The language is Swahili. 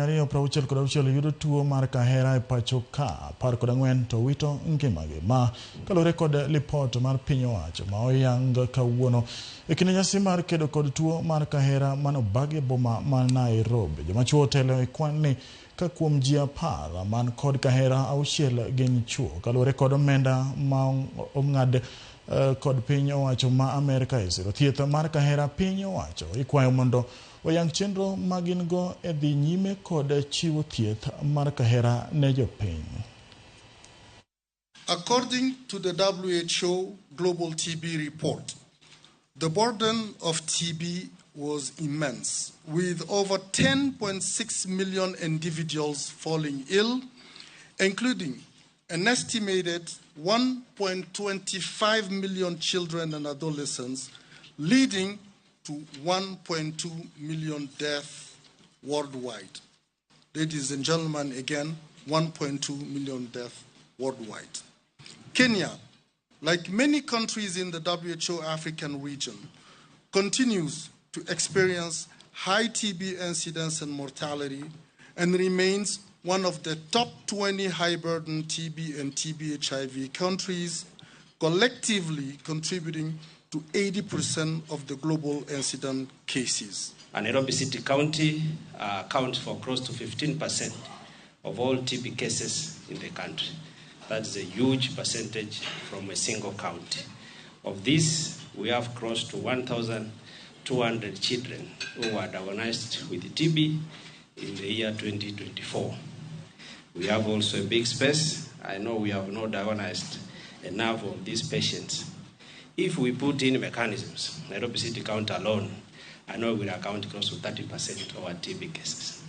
266 yudo tuo mar kahera e pachoka 14 to wito ngimagi ma kalore kod lipot mar piny owacho ma oyang kawuono e kinde nyasi mar kedo kod tuo mar kahera manobagi boma ma Nairobi. Joma Chuo otelo e kwan ni ka kuom ji 10 man kod kahera 6 gin Chuo kalore kod omenda ma ong'ad kod piny owacho ma Amerika e siro thieth mar kahera. Piny owacho ikwayo mondo oyang chenro magin go e dhi nyime kod chiwo thieth mar kahera ne jopiny. According to the WHO Global TB report, the burden of TB was immense, with over 10.6 million individuals falling ill, including an estimated 1.25 million children and adolescents, leading to 1.2 million deaths worldwide. Ladies and gentlemen, again, 1.2 million deaths worldwide. Kenya, like many countries in the WHO African region, continues to experience high TB incidence and mortality and remains one of the top 20 high-burden TB and TB-HIV countries, collectively contributing to 80% of the global incident cases. Nairobi City County accounts for close to 15% of all TB cases in the country. That's a huge percentage from a single county. Of this, we have close to 1,200 children who were diagnosed with TB in the year 2024. We have also a big space. I know we have not diagnosed enough of these patients. If we put in mechanisms, Nairobi City County alone, I know we'll account close to 30% of our TB cases.